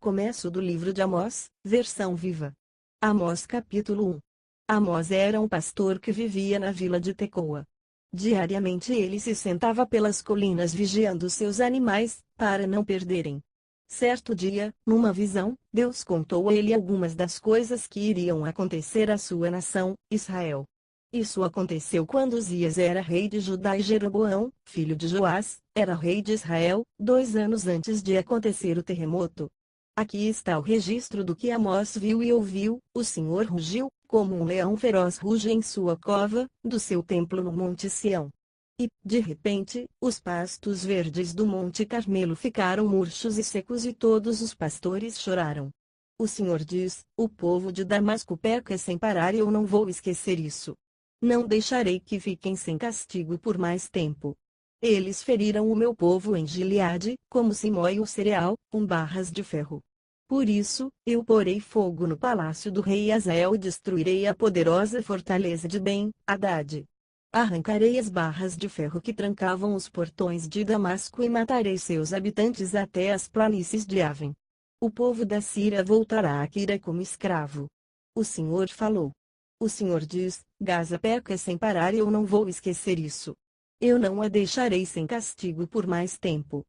Começo do livro de Amós, versão viva. Amós capítulo 1. Amós era um pastor que vivia na vila de Tecoa. Diariamente ele se sentava pelas colinas vigiando seus animais, para não perderem. Certo dia, numa visão, Deus contou a ele algumas das coisas que iriam acontecer à sua nação, Israel. Isso aconteceu quando Uzias era rei de Judá e Jeroboão, filho de Joás, era rei de Israel, 2 anos antes de acontecer o terremoto. Aqui está o registro do que Amós viu e ouviu: o Senhor rugiu, como um leão feroz ruge em sua cova, do seu templo no Monte Sião. E, de repente, os pastos verdes do Monte Carmelo ficaram murchos e secos e todos os pastores choraram. O Senhor diz: o povo de Damasco peca sem parar e eu não vou esquecer isso. Não deixarei que fiquem sem castigo por mais tempo. Eles feriram o meu povo em Gileade, como se moe o cereal, com barras de ferro. Por isso, eu porei fogo no palácio do rei Hazael e destruirei a poderosa fortaleza de Ben-Hadad. Arrancarei as barras de ferro que trancavam os portões de Damasco e matarei seus habitantes até as planícies de Aven. O povo da Síria voltará a Quira como escravo. O Senhor falou. O Senhor diz: Gaza peca sem parar e eu não vou esquecer isso. Eu não a deixarei sem castigo por mais tempo.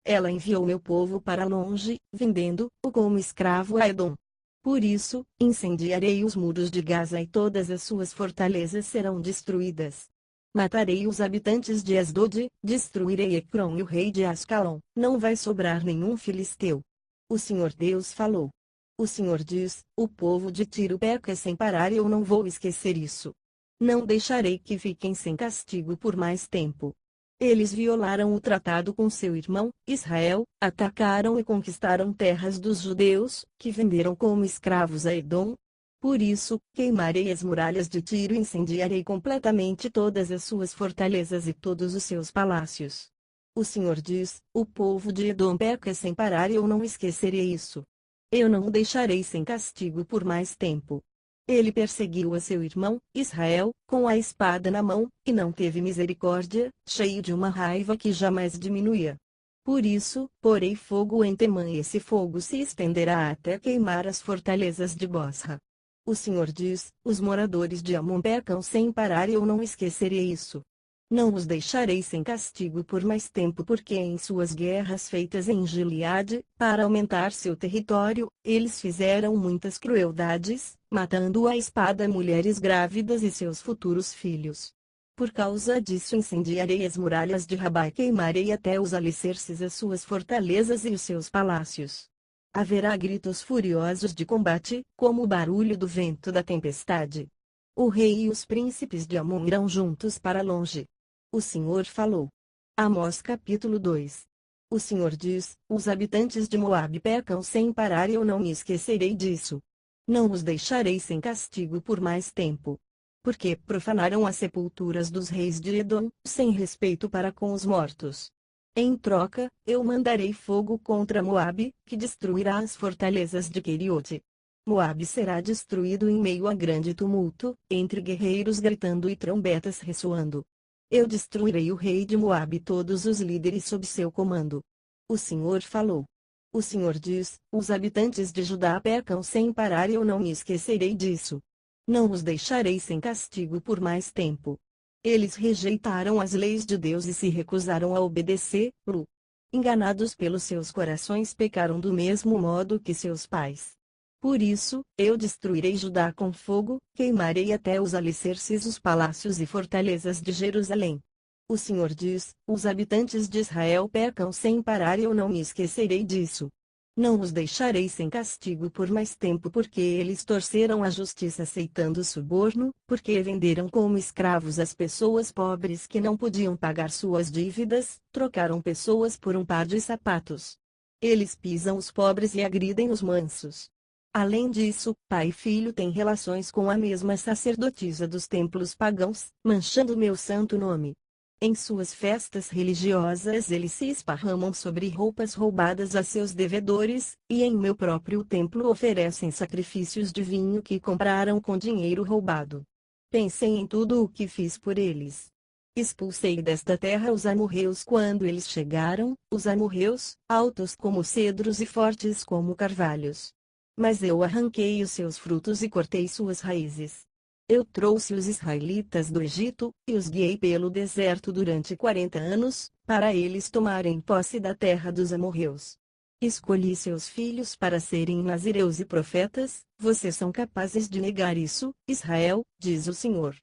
Ela enviou meu povo para longe, vendendo-o como escravo a Edom. Por isso, incendiarei os muros de Gaza e todas as suas fortalezas serão destruídas. Matarei os habitantes de Asdod, destruirei Ecrom e o rei de Ascalon, não vai sobrar nenhum filisteu. O Senhor Deus falou. O Senhor diz: o povo de Tiro peca sem parar e eu não vou esquecer isso. Não deixarei que fiquem sem castigo por mais tempo. Eles violaram o tratado com seu irmão, Israel, atacaram e conquistaram terras dos judeus, que venderam como escravos a Edom. Por isso, queimarei as muralhas de Tiro e incendiarei completamente todas as suas fortalezas e todos os seus palácios. O Senhor diz: o povo de Edom peca sem parar e eu não esquecerei isso. Eu não o deixarei sem castigo por mais tempo. Ele perseguiu a seu irmão, Israel, com a espada na mão, e não teve misericórdia, cheio de uma raiva que jamais diminuía. Por isso, porei fogo em Temã e esse fogo se estenderá até queimar as fortalezas de Bosra. O Senhor diz: os moradores de Amon pecam sem parar e eu não esquecerei isso. Não os deixarei sem castigo por mais tempo porque em suas guerras feitas em Gileade, para aumentar seu território, eles fizeram muitas crueldades, matando à espada mulheres grávidas e seus futuros filhos. Por causa disso incendiarei as muralhas de Rabá e queimarei até os alicerces as suas fortalezas e os seus palácios. Haverá gritos furiosos de combate, como o barulho do vento da tempestade. O rei e os príncipes de Amon irão juntos para longe. O Senhor falou. Amós capítulo 2. O Senhor diz: os habitantes de Moabe pecam sem parar e eu não me esquecerei disso. Não os deixarei sem castigo por mais tempo. Porque profanaram as sepulturas dos reis de Edom, sem respeito para com os mortos. Em troca, eu mandarei fogo contra Moabe, que destruirá as fortalezas de Queriote. Moabe será destruído em meio a grande tumulto, entre guerreiros gritando e trombetas ressoando. Eu destruirei o rei de Moabe e todos os líderes sob seu comando. O Senhor falou. O Senhor diz: os habitantes de Judá pecam sem parar e eu não me esquecerei disso. Não os deixarei sem castigo por mais tempo. Eles rejeitaram as leis de Deus e se recusaram a obedecê-lo. Enganados pelos seus corações pecaram do mesmo modo que seus pais. Por isso, eu destruirei Judá com fogo, queimarei até os alicerces os palácios e fortalezas de Jerusalém. O Senhor diz: os habitantes de Israel pecam sem parar e eu não me esquecerei disso. Não os deixarei sem castigo por mais tempo porque eles torceram a justiça aceitando suborno, porque venderam como escravos as pessoas pobres que não podiam pagar suas dívidas, trocaram pessoas por um par de sapatos. Eles pisam os pobres e agridem os mansos. Além disso, pai e filho têm relações com a mesma sacerdotisa dos templos pagãos, manchando meu santo nome. Em suas festas religiosas eles se esparramam sobre roupas roubadas a seus devedores, e em meu próprio templo oferecem sacrifícios de vinho que compraram com dinheiro roubado. Pensei em tudo o que fiz por eles. Expulsei desta terra os amorreus quando eles chegaram, os amorreus, altos como cedros e fortes como carvalhos. Mas eu arranquei os seus frutos e cortei suas raízes. Eu trouxe os israelitas do Egito, e os guiei pelo deserto durante 40 anos, para eles tomarem posse da terra dos amorreus. Escolhi seus filhos para serem nazireus e profetas. Vocês são capazes de negar isso, Israel, diz o Senhor.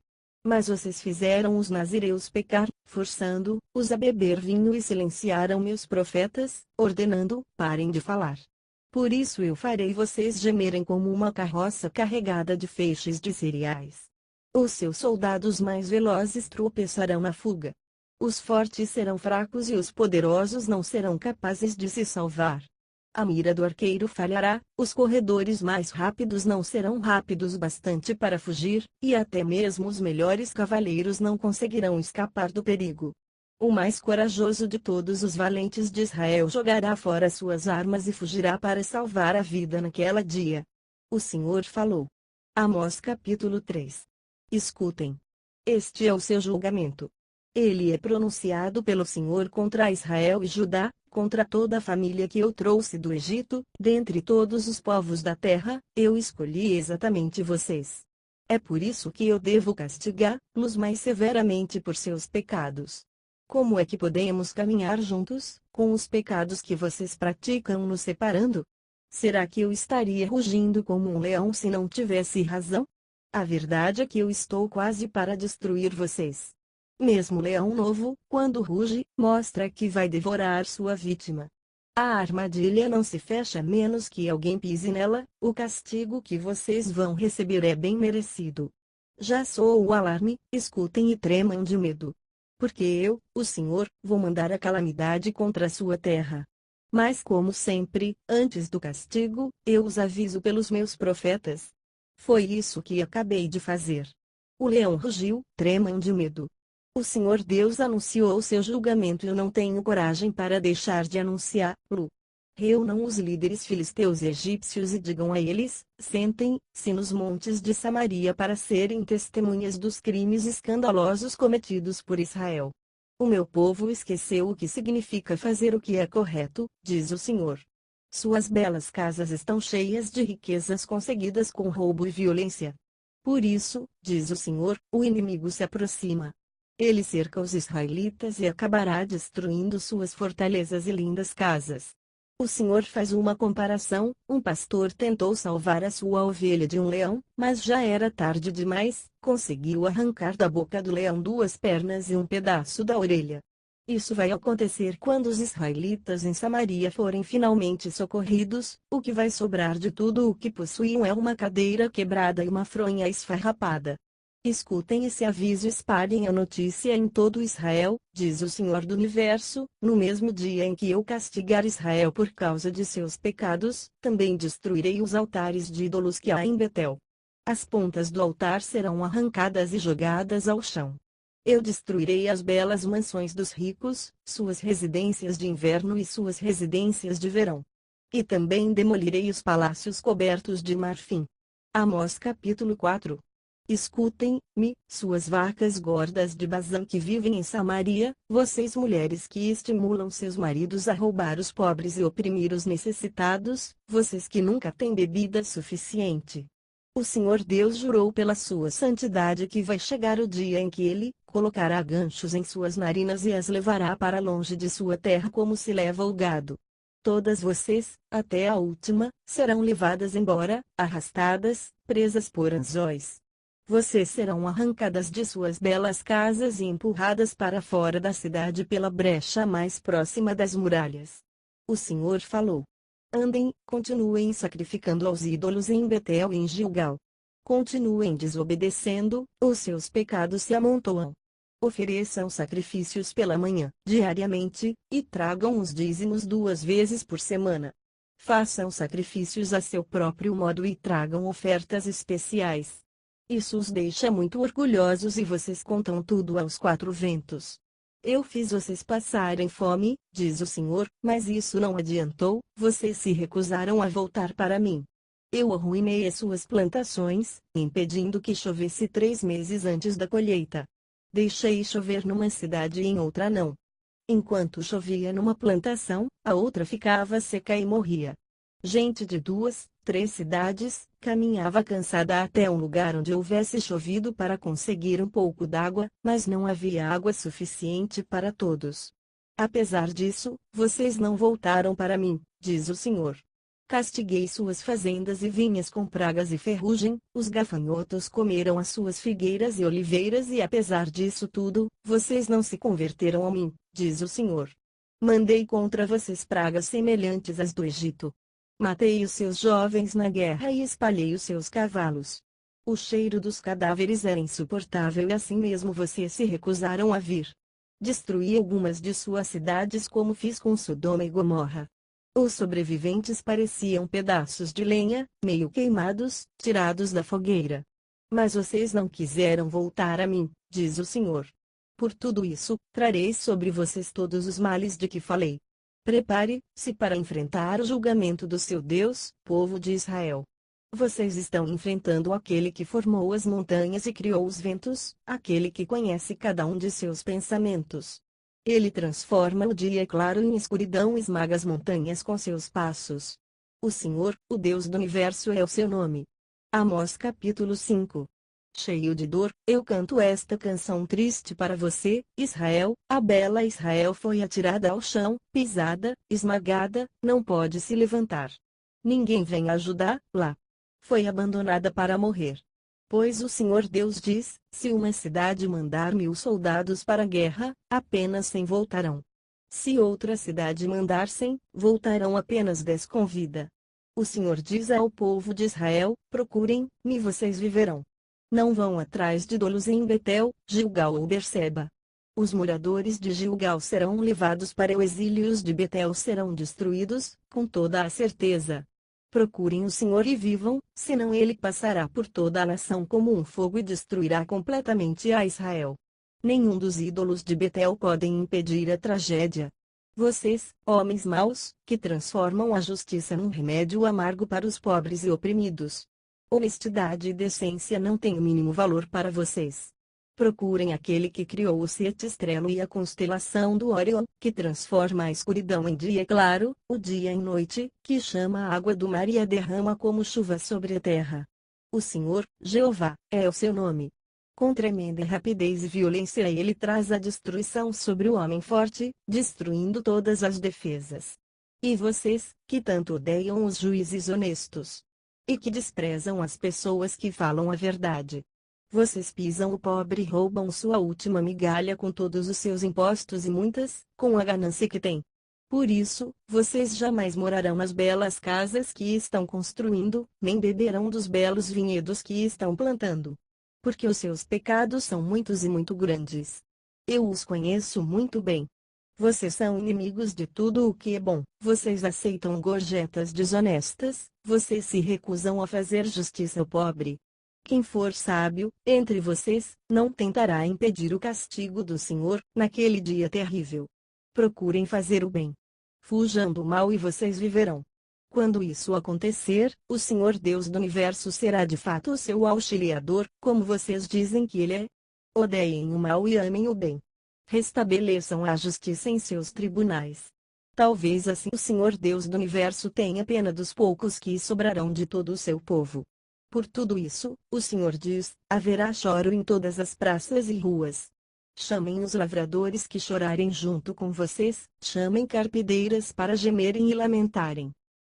Mas vocês fizeram os nazireus pecar, forçando-os a beber vinho e silenciaram meus profetas, ordenando: parem de falar. Por isso eu farei vocês gemerem como uma carroça carregada de feixes de cereais. Os seus soldados mais velozes tropeçarão na fuga. Os fortes serão fracos e os poderosos não serão capazes de se salvar. A mira do arqueiro falhará, os corredores mais rápidos não serão rápidos bastante para fugir, e até mesmo os melhores cavaleiros não conseguirão escapar do perigo. O mais corajoso de todos os valentes de Israel jogará fora suas armas e fugirá para salvar a vida naquele dia. O Senhor falou. Amós capítulo 3. Escutem. Este é o seu julgamento. Ele é pronunciado pelo Senhor contra Israel e Judá, contra toda a família que eu trouxe do Egito, dentre todos os povos da terra, eu escolhi exatamente vocês. É por isso que eu devo castigá-los mais severamente por seus pecados. Como é que podemos caminhar juntos, com os pecados que vocês praticam nos separando? Será que eu estaria rugindo como um leão se não tivesse razão? A verdade é que eu estou quase para destruir vocês. Mesmo o leão novo, quando ruge, mostra que vai devorar sua vítima. A armadilha não se fecha a menos que alguém pise nela, o castigo que vocês vão receber é bem merecido. Já soou o alarme, escutem e tremam de medo. Porque eu, o Senhor, vou mandar a calamidade contra a sua terra. Mas como sempre, antes do castigo, eu os aviso pelos meus profetas. Foi isso que acabei de fazer. O leão rugiu, tremam de medo. O Senhor Deus anunciou seu julgamento e eu não tenho coragem para deixar de anunciá-lo. Reúnam os líderes filisteus e egípcios e digam a eles: sentem-se nos montes de Samaria para serem testemunhas dos crimes escandalosos cometidos por Israel. O meu povo esqueceu o que significa fazer o que é correto, diz o Senhor. Suas belas casas estão cheias de riquezas conseguidas com roubo e violência. Por isso, diz o Senhor, o inimigo se aproxima. Ele cerca os israelitas e acabará destruindo suas fortalezas e lindas casas. O Senhor faz uma comparação: um pastor tentou salvar a sua ovelha de um leão, mas já era tarde demais, conseguiu arrancar da boca do leão 2 pernas e um pedaço da orelha. Isso vai acontecer quando os israelitas em Samaria forem finalmente socorridos. O que vai sobrar de tudo o que possuíam é uma cadeira quebrada e uma fronha esfarrapada. Escutem esse aviso e espalhem a notícia em todo Israel, diz o Senhor do Universo: no mesmo dia em que eu castigar Israel por causa de seus pecados, também destruirei os altares de ídolos que há em Betel. As pontas do altar serão arrancadas e jogadas ao chão. Eu destruirei as belas mansões dos ricos, suas residências de inverno e suas residências de verão. E também demolirei os palácios cobertos de marfim. Amós capítulo 4. Escutem-me, suas vacas gordas de Bazã que vivem em Samaria, vocês mulheres que estimulam seus maridos a roubar os pobres e oprimir os necessitados, vocês que nunca têm bebida suficiente. O Senhor Deus jurou pela sua santidade que vai chegar o dia em que ele colocará ganchos em suas narinas e as levará para longe de sua terra como se leva o gado. Todas vocês, até a última, serão levadas embora, arrastadas, presas por anzóis. Vocês serão arrancadas de suas belas casas e empurradas para fora da cidade pela brecha mais próxima das muralhas. O Senhor falou. Andem, continuem sacrificando aos ídolos em Betel e em Gilgal. Continuem desobedecendo, os seus pecados se amontoam. Ofereçam sacrifícios pela manhã, diariamente, e tragam os dízimos 2 vezes por semana. Façam sacrifícios a seu próprio modo e tragam ofertas especiais. Isso os deixa muito orgulhosos e vocês contam tudo aos 4 ventos. Eu fiz vocês passarem fome, diz o Senhor, mas isso não adiantou, vocês se recusaram a voltar para mim. Eu arruinei as suas plantações, impedindo que chovesse 3 meses antes da colheita. Deixei chover numa cidade e em outra não. Enquanto chovia numa plantação, a outra ficava seca e morria. Gente de 2, 3 cidades caminhava cansada até um lugar onde houvesse chovido para conseguir um pouco d'água, mas não havia água suficiente para todos. Apesar disso, vocês não voltaram para mim, diz o Senhor. Castiguei suas fazendas e vinhas com pragas e ferrugem, os gafanhotos comeram as suas figueiras e oliveiras e apesar disso tudo, vocês não se converteram a mim, diz o Senhor. Mandei contra vocês pragas semelhantes às do Egito. Matei os seus jovens na guerra e espalhei os seus cavalos. O cheiro dos cadáveres era insuportável e assim mesmo vocês se recusaram a vir. Destruí algumas de suas cidades como fiz com Sodoma e Gomorra. Os sobreviventes pareciam pedaços de lenha, meio queimados, tirados da fogueira. Mas vocês não quiseram voltar a mim, diz o Senhor. Por tudo isso, trarei sobre vocês todos os males de que falei. Prepare-se para enfrentar o julgamento do seu Deus, povo de Israel. Vocês estão enfrentando aquele que formou as montanhas e criou os ventos, aquele que conhece cada um de seus pensamentos. Ele transforma o dia claro em escuridão e esmaga as montanhas com seus passos. O Senhor, o Deus do universo é o seu nome. Amós capítulo 5. Cheio de dor, eu canto esta canção triste para você, Israel. A bela Israel foi atirada ao chão, pisada, esmagada, não pode se levantar. Ninguém vem ajudá-la. Foi abandonada para morrer. Pois o Senhor Deus diz: se uma cidade mandar 1000 soldados para a guerra, apenas 100 voltarão. Se outra cidade mandar 100, voltarão apenas 10 com vida. O Senhor diz ao povo de Israel: procurem-me e vocês viverão. Não vão atrás de ídolos em Betel, Gilgal ou Berseba. Os moradores de Gilgal serão levados para o exílio e os de Betel serão destruídos, com toda a certeza. Procurem o Senhor e vivam, senão ele passará por toda a nação como um fogo e destruirá completamente a Israel. Nenhum dos ídolos de Betel podem impedir a tragédia. Vocês, homens maus, que transformam a justiça num remédio amargo para os pobres e oprimidos. Honestidade e decência não têm o mínimo valor para vocês. Procurem aquele que criou o sete estrela e a constelação do Órion, que transforma a escuridão em dia claro, o dia em noite, que chama a água do mar e a derrama como chuva sobre a terra. O Senhor, Jeová, é o seu nome. Com tremenda rapidez e violência ele traz a destruição sobre o homem forte, destruindo todas as defesas. E vocês, que tanto odeiam os juízes honestos, e que desprezam as pessoas que falam a verdade. Vocês pisam o pobre e roubam sua última migalha com todos os seus impostos e multas, com a ganância que têm. Por isso, vocês jamais morarão nas belas casas que estão construindo, nem beberão dos belos vinhedos que estão plantando. Porque os seus pecados são muitos e muito grandes. Eu os conheço muito bem. Vocês são inimigos de tudo o que é bom, vocês aceitam gorjetas desonestas, vocês se recusam a fazer justiça ao pobre. Quem for sábio, entre vocês, não tentará impedir o castigo do Senhor, naquele dia terrível. Procurem fazer o bem. Fujam do mal e vocês viverão. Quando isso acontecer, o Senhor Deus do universo será de fato o seu auxiliador, como vocês dizem que ele é. Odeiem o mal e amem o bem. Restabeleçam a justiça em seus tribunais. Talvez assim o Senhor Deus do universo tenha pena dos poucos que sobrarão de todo o seu povo. Por tudo isso, o Senhor diz: haverá choro em todas as praças e ruas. Chamem os lavradores que chorarem junto com vocês, chamem carpideiras para gemerem e lamentarem.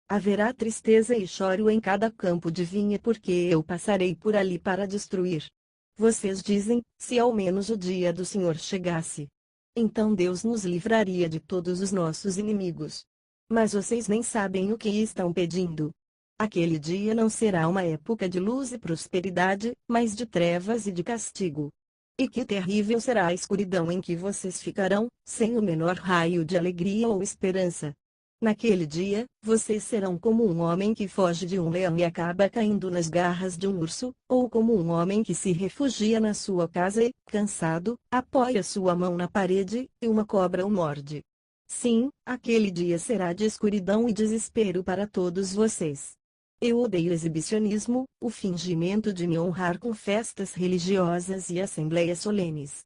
Haverá tristeza e choro em cada campo de vinha porque eu passarei por ali para destruir. Vocês dizem: se ao menos o dia do Senhor chegasse, então Deus nos livraria de todos os nossos inimigos. Mas vocês nem sabem o que estão pedindo. Aquele dia não será uma época de luz e prosperidade, mas de trevas e de castigo. E que terrível será a escuridão em que vocês ficarão, sem o menor raio de alegria ou esperança. Naquele dia, vocês serão como um homem que foge de um leão e acaba caindo nas garras de um urso, ou como um homem que se refugia na sua casa e, cansado, apoia sua mão na parede, e uma cobra o morde. Sim, aquele dia será de escuridão e desespero para todos vocês. Eu odeio exibicionismo, o fingimento de me honrar com festas religiosas e assembleias solenes.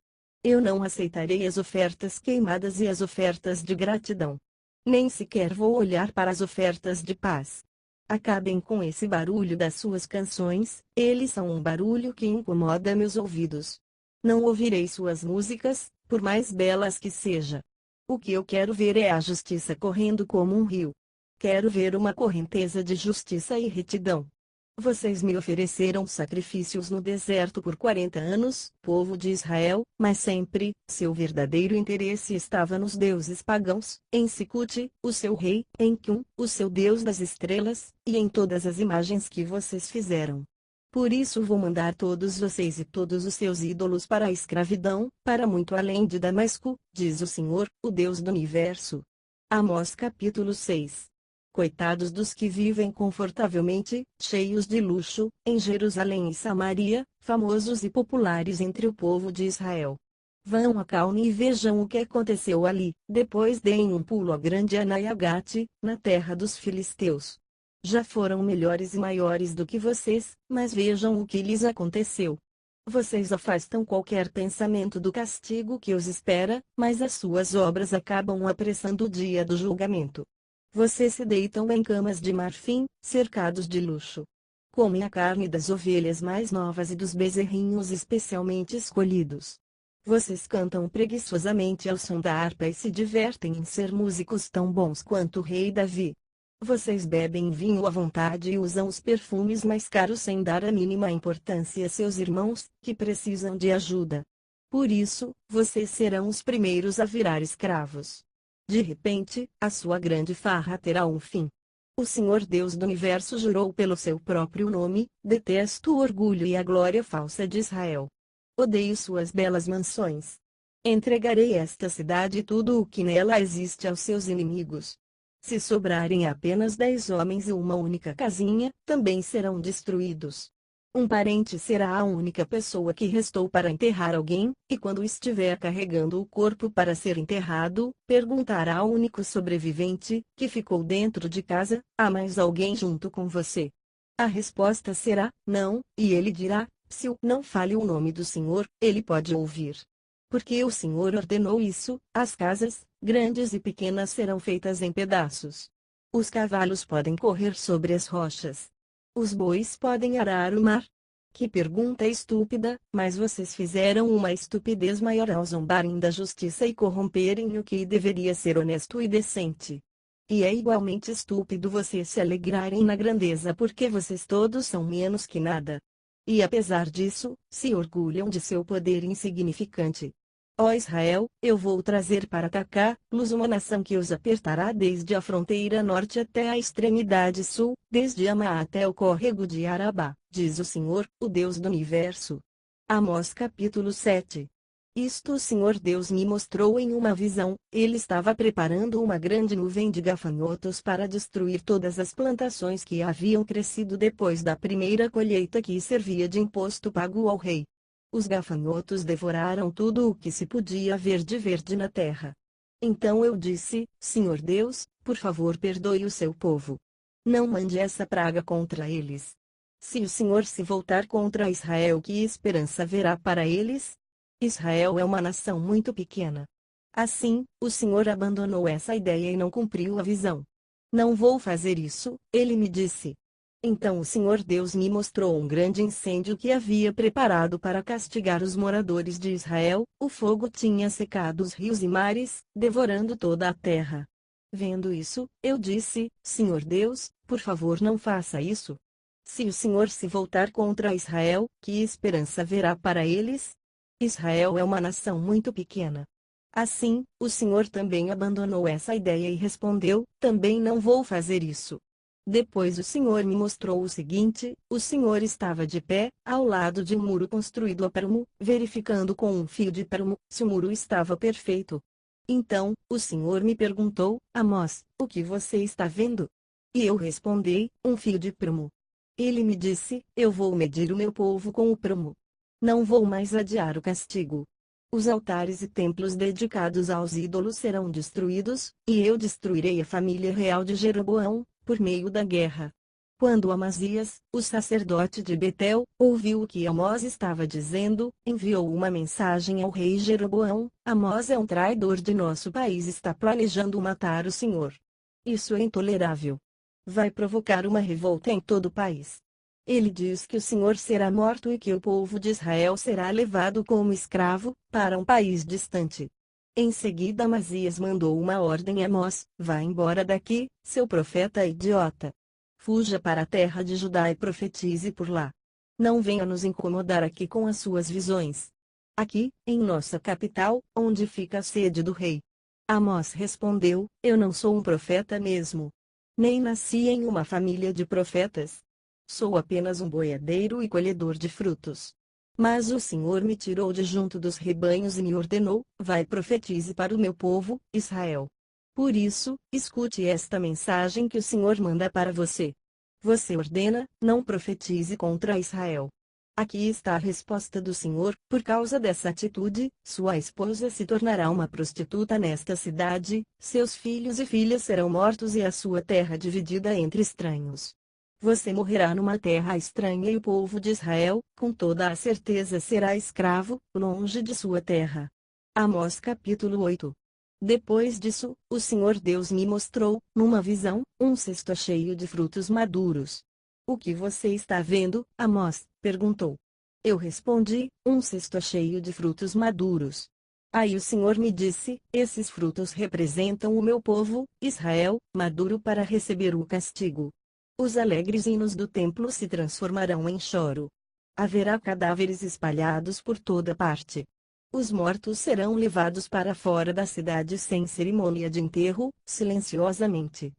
Eu não aceitarei as ofertas queimadas e as ofertas de gratidão. Nem sequer vou olhar para as ofertas de paz. Acabem com esse barulho das suas canções, eles são um barulho que incomoda meus ouvidos. Não ouvirei suas músicas, por mais belas que seja. O que eu quero ver é a justiça correndo como um rio. Quero ver uma correnteza de justiça e retidão. Vocês me ofereceram sacrifícios no deserto por 40 anos, povo de Israel, mas sempre, seu verdadeiro interesse estava nos deuses pagãos, em Sicute, o seu rei, em Quium, o seu deus das estrelas, e em todas as imagens que vocês fizeram. Por isso vou mandar todos vocês e todos os seus ídolos para a escravidão, para muito além de Damasco, diz o Senhor, o Deus do universo. Amós capítulo 6. Coitados dos que vivem confortavelmente, cheios de luxo, em Jerusalém e Samaria, famosos e populares entre o povo de Israel. Vão a Calne e vejam o que aconteceu ali, depois deem um pulo a grande Anaiagate, na terra dos filisteus. Já foram melhores e maiores do que vocês, mas vejam o que lhes aconteceu. Vocês afastam qualquer pensamento do castigo que os espera, mas as suas obras acabam apressando o dia do julgamento. Vocês se deitam em camas de marfim, cercados de luxo. Comem a carne das ovelhas mais novas e dos bezerrinhos especialmente escolhidos. Vocês cantam preguiçosamente ao som da harpa e se divertem em ser músicos tão bons quanto o rei Davi. Vocês bebem vinho à vontade e usam os perfumes mais caros sem dar a mínima importância a seus irmãos, que precisam de ajuda. Por isso, vocês serão os primeiros a virar escravos. De repente, a sua grande farra terá um fim. O Senhor Deus do Universo jurou pelo seu próprio nome: detesto o orgulho e a glória falsa de Israel. Odeio suas belas mansões. Entregarei esta cidade e tudo o que nela existe aos seus inimigos. Se sobrarem apenas 10 homens e uma única casinha, também serão destruídos. Um parente será a única pessoa que restou para enterrar alguém, e quando estiver carregando o corpo para ser enterrado, perguntará ao único sobrevivente, que ficou dentro de casa: há mais alguém junto com você? A resposta será: não, e ele dirá: se não fale o nome do Senhor, ele pode ouvir. Porque o Senhor ordenou isso, as casas, grandes e pequenas, serão feitas em pedaços. Os cavalos podem correr sobre as rochas. Os bois podem arar o mar. Que pergunta estúpida, mas vocês fizeram uma estupidez maior ao zombarem da justiça e corromperem o que deveria ser honesto e decente. E é igualmente estúpido vocês se alegrarem na grandeza porque vocês todos são menos que nada. E apesar disso, se orgulham de seu poder insignificante. Ó Israel, eu vou trazer para atacar-los uma nação que os apertará desde a fronteira norte até a extremidade sul, desde Amá até o córrego de Arabá, diz o Senhor, o Deus do Universo. Amós capítulo 7. Isto o Senhor Deus me mostrou em uma visão: ele estava preparando uma grande nuvem de gafanhotos para destruir todas as plantações que haviam crescido depois da primeira colheita que servia de imposto pago ao rei. Os gafanhotos devoraram tudo o que se podia ver de verde na terra. Então eu disse: Senhor Deus, por favor perdoe o seu povo. Não mande essa praga contra eles. Se o Senhor se voltar contra Israel, que esperança haverá para eles? Israel é uma nação muito pequena. Assim, o Senhor abandonou essa ideia e não cumpriu a visão. Não vou fazer isso, ele me disse. Então o Senhor Deus me mostrou um grande incêndio que havia preparado para castigar os moradores de Israel. O fogo tinha secado os rios e mares, devorando toda a terra. Vendo isso, eu disse: Senhor Deus, por favor não faça isso. Se o Senhor se voltar contra Israel, que esperança haverá para eles? Israel é uma nação muito pequena. Assim, o Senhor também abandonou essa ideia e respondeu: também não vou fazer isso. Depois o Senhor me mostrou o seguinte: o Senhor estava de pé, ao lado de um muro construído a prumo, verificando com um fio de prumo, se o muro estava perfeito. Então, o Senhor me perguntou: Amós, o que você está vendo? E eu respondi: um fio de prumo. Ele me disse: eu vou medir o meu povo com o prumo. Não vou mais adiar o castigo. Os altares e templos dedicados aos ídolos serão destruídos, e eu destruirei a família real de Jeroboão, por meio da guerra. Quando Amazias, o sacerdote de Betel, ouviu o que Amós estava dizendo, enviou uma mensagem ao rei Jeroboão: Amós é um traidor de nosso país, está planejando matar o Senhor. Isso é intolerável. Vai provocar uma revolta em todo o país. Ele diz que o Senhor será morto e que o povo de Israel será levado como escravo, para um país distante. Em seguida Amazias mandou uma ordem a Amós: vá embora daqui, seu profeta idiota. Fuja para a terra de Judá e profetize por lá. Não venha nos incomodar aqui com as suas visões. Aqui, em nossa capital, onde fica a sede do rei. Amós respondeu: eu não sou um profeta mesmo. Nem nasci em uma família de profetas. Sou apenas um boiadeiro e colhedor de frutos. Mas o Senhor me tirou de junto dos rebanhos e me ordenou: vai, profetize para o meu povo, Israel. Por isso, escute esta mensagem que o Senhor manda para você. Você ordena: não profetize contra Israel. Aqui está a resposta do Senhor: por causa dessa atitude, sua esposa se tornará uma prostituta nesta cidade, seus filhos e filhas serão mortos e a sua terra dividida entre estranhos. Você morrerá numa terra estranha e o povo de Israel, com toda a certeza, será escravo, longe de sua terra. Amós capítulo 8. Depois disso, o Senhor Deus me mostrou, numa visão, um cesto cheio de frutos maduros. O que você está vendo, Amós? Perguntou. Eu respondi: um cesto cheio de frutos maduros. Aí o Senhor me disse: esses frutos representam o meu povo, Israel, maduro para receber o castigo. Os alegres hinos do templo se transformarão em choro. Haverá cadáveres espalhados por toda parte. Os mortos serão levados para fora da cidade sem cerimônia de enterro, silenciosamente.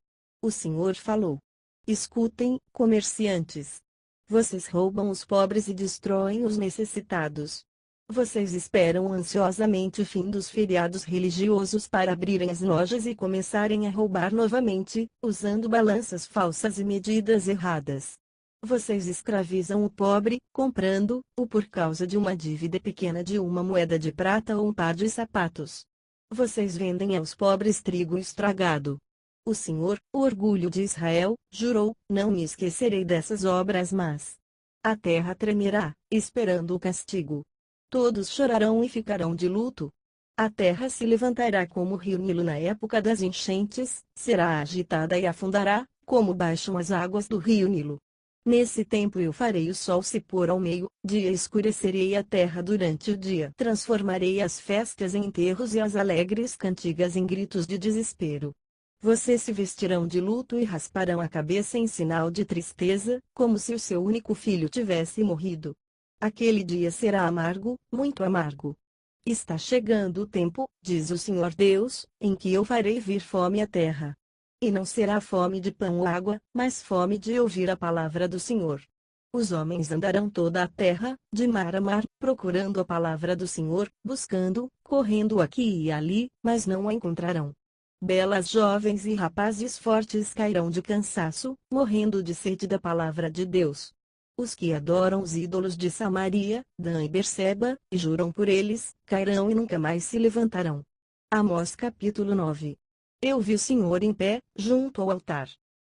O Senhor falou. Escutem, comerciantes. Vocês roubam os pobres e destroem os necessitados. Vocês esperam ansiosamente o fim dos feriados religiosos para abrirem as lojas e começarem a roubar novamente, usando balanças falsas e medidas erradas. Vocês escravizam o pobre, comprando-o por causa de uma dívida pequena de uma moeda de prata ou um par de sapatos. Vocês vendem aos pobres trigo estragado. O Senhor, o orgulho de Israel, jurou: não me esquecerei dessas obras más. A terra tremerá, esperando o castigo. Todos chorarão e ficarão de luto. A terra se levantará como o rio Nilo na época das enchentes, será agitada e afundará, como baixam as águas do rio Nilo. Nesse tempo eu farei o sol se pôr ao meio-dia, escurecerei a terra durante o dia. Transformarei as festas em enterros e as alegres cantigas em gritos de desespero. Vocês se vestirão de luto e rasparão a cabeça em sinal de tristeza, como se o seu único filho tivesse morrido. Aquele dia será amargo, muito amargo. Está chegando o tempo, diz o Senhor Deus, em que eu farei vir fome à terra. E não será fome de pão ou água, mas fome de ouvir a palavra do Senhor. Os homens andarão toda a terra, de mar a mar, procurando a palavra do Senhor, buscando, correndo aqui e ali, mas não a encontrarão. Belas jovens e rapazes fortes cairão de cansaço, morrendo de sede da palavra de Deus. Os que adoram os ídolos de Samaria, Dan e Berseba, e juram por eles, cairão e nunca mais se levantarão. Amós capítulo 9. Eu vi o Senhor em pé, junto ao altar.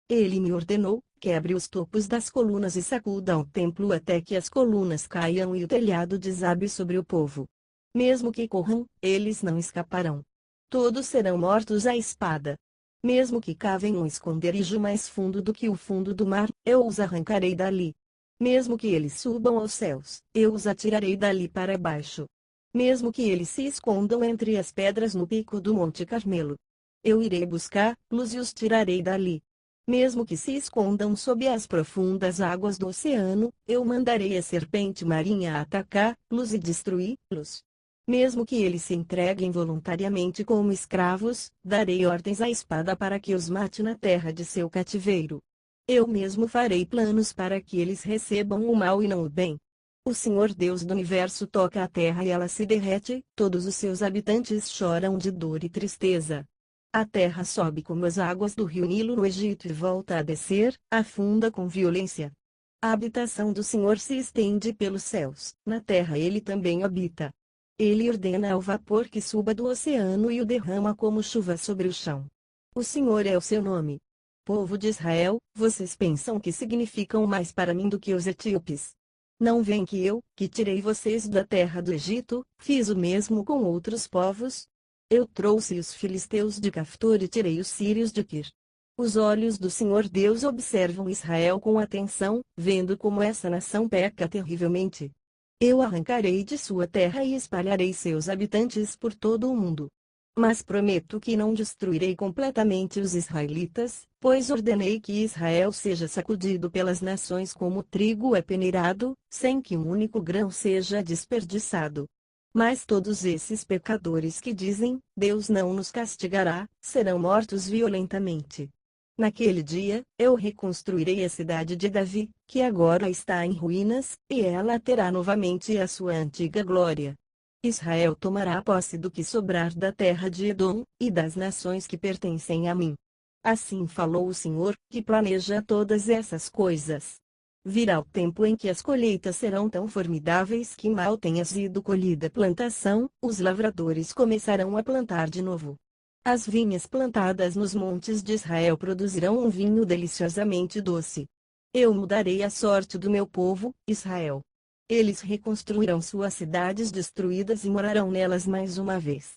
Ele me ordenou: quebre os topos das colunas e sacuda o templo até que as colunas caiam e o telhado desabe sobre o povo. Mesmo que corram, eles não escaparão. Todos serão mortos à espada. Mesmo que cavem um esconderijo mais fundo do que o fundo do mar, eu os arrancarei dali. Mesmo que eles subam aos céus, eu os atirarei dali para baixo. Mesmo que eles se escondam entre as pedras no pico do Monte Carmelo, eu irei buscar-los e os tirarei dali. Mesmo que se escondam sob as profundas águas do oceano, eu mandarei a serpente marinha atacá-los e destruí-los. Mesmo que eles se entreguem voluntariamente como escravos, darei ordens à espada para que os mate na terra de seu cativeiro. Eu mesmo farei planos para que eles recebam o mal e não o bem. O Senhor Deus do universo toca a terra e ela se derrete, todos os seus habitantes choram de dor e tristeza. A terra sobe como as águas do rio Nilo no Egito e volta a descer, afunda com violência. A habitação do Senhor se estende pelos céus, na terra ele também habita. Ele ordena ao vapor que suba do oceano e o derrama como chuva sobre o chão. O Senhor é o seu nome. Povo de Israel, vocês pensam que significam mais para mim do que os etíopes? Não veem que eu, que tirei vocês da terra do Egito, fiz o mesmo com outros povos? Eu trouxe os filisteus de Caftor e tirei os sírios de Quir. Os olhos do Senhor Deus observam Israel com atenção, vendo como essa nação peca terrivelmente. Eu arrancarei de sua terra e espalharei seus habitantes por todo o mundo. Mas prometo que não destruirei completamente os israelitas, pois ordenei que Israel seja sacudido pelas nações como o trigo é peneirado, sem que um único grão seja desperdiçado. Mas todos esses pecadores que dizem, Deus não nos castigará, serão mortos violentamente. Naquele dia, eu reconstruirei a cidade de Davi, que agora está em ruínas, e ela terá novamente a sua antiga glória. Israel tomará posse do que sobrar da terra de Edom, e das nações que pertencem a mim. Assim falou o Senhor, que planeja todas essas coisas. Virá o tempo em que as colheitas serão tão formidáveis que mal tenha sido colhida a plantação, os lavradores começarão a plantar de novo. As vinhas plantadas nos montes de Israel produzirão um vinho deliciosamente doce. Eu mudarei a sorte do meu povo, Israel. Eles reconstruirão suas cidades destruídas e morarão nelas mais uma vez.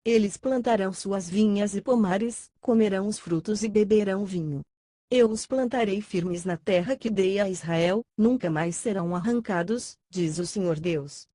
Eles plantarão suas vinhas e pomares, comerão os frutos e beberão vinho. Eu os plantarei firmes na terra que dei a Israel, nunca mais serão arrancados, diz o Senhor Deus.